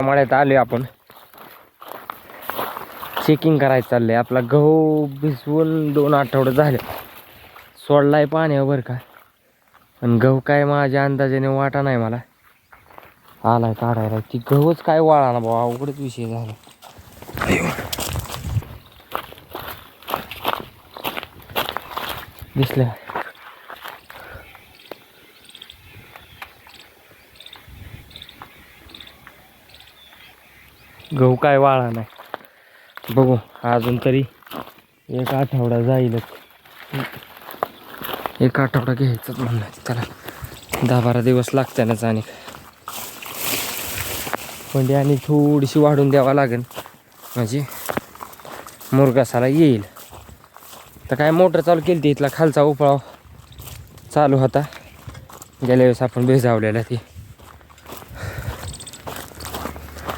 मळ्यात आलोय आपण. चेकिंग करायचं चाललंय. आपला गहू भिजवून 2 आठवडे झाले. सोडलाय पाण्यावर बरं का. पण गहू काय माझ्या अंदाजाने वाटा नाही मला. आलाय काढायला. ती गहूच काय वाळा ना बाबा. अवघडच विषय झाला. दिसलं गहू काय वाळा नाही. बघू अजून तरी 1 आठवडा जाईलच. 1 आठवडा घ्यायचंच म्हणलं त्याला. 10-12 दिवस लागतातच. आणि पण आणि थोडीशी वाढून द्यावा लागेल म्हणजे मुरघासाला येईल. तर काय मोटर चालू केली ती. इथला खालचा उपळा चालू होता गेल्या वेळेस आपण भिजावलेला. ती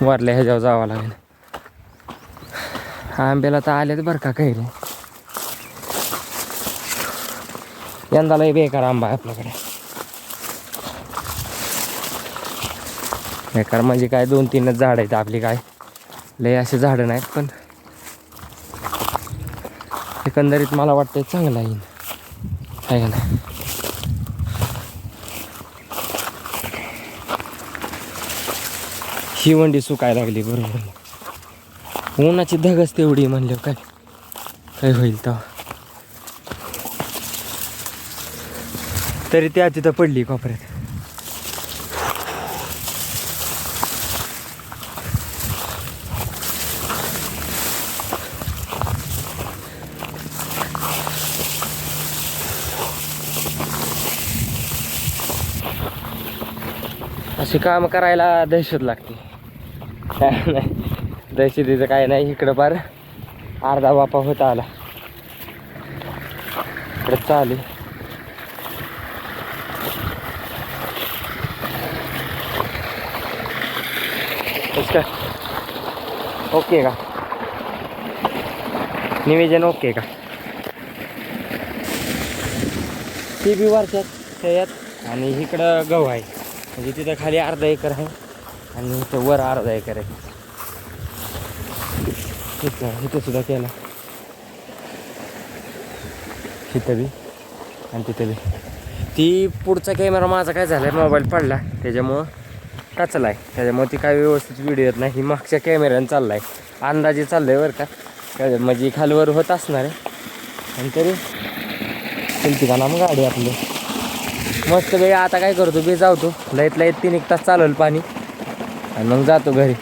वरल्या ह्याच्यावर जावं लागेल. आंब्याला तर आलेत बरं का काही रे. यंदा लय बेकार आंबा आहे आपल्याकडे. बेकार म्हणजे काय 2-3च झाड आहेत आपली. काय लय असे झाडं नाहीत. पण एकंदरीत मला वाटतं चांगलं येईल आहे का नाही. शिवंडी सुकायला लागली बरोबर. उन्हाची धगच तेवढी म्हणलं काय काय होईल तेव्हा. तरी त्या तिथं पडली कोपऱ्यात. अशी काम करायला दहशत लागते. काय नाही दहशतीचं काय नाही. इकडं फार अर्धा बापा होता आला. इकडं चालू का ओके का निवेदन ओके का. ती बी वरच्यात यात आणि इकडं गहू आहे. म्हणजे तिथं खाली अर्धा एकर आहे आणि इथं वर अर्धा एकर आहे. इथं सुद्धा केला. इथं बी आणि तिथं बी. ती पुढचा कॅमेरा माझा काय झाला आहे मोबाईल पडला त्याच्यामुळं टाचला आहे. त्याच्यामुळे ती काय व्यवस्थित व्हिडिओ येत नाही. मागच्या कॅमेऱ्यानं चालला आहे. अंदाजे चाललं आहे बरं का. काय म्हणजे खालीवर होत असणार आहे. आणि तरी चलती का ना मग गाडी आपली मस्त वेळ. आता काय करतो बी जावतो लयत 3-1 तास चालवलं पाणी आणि मग जातो घरी.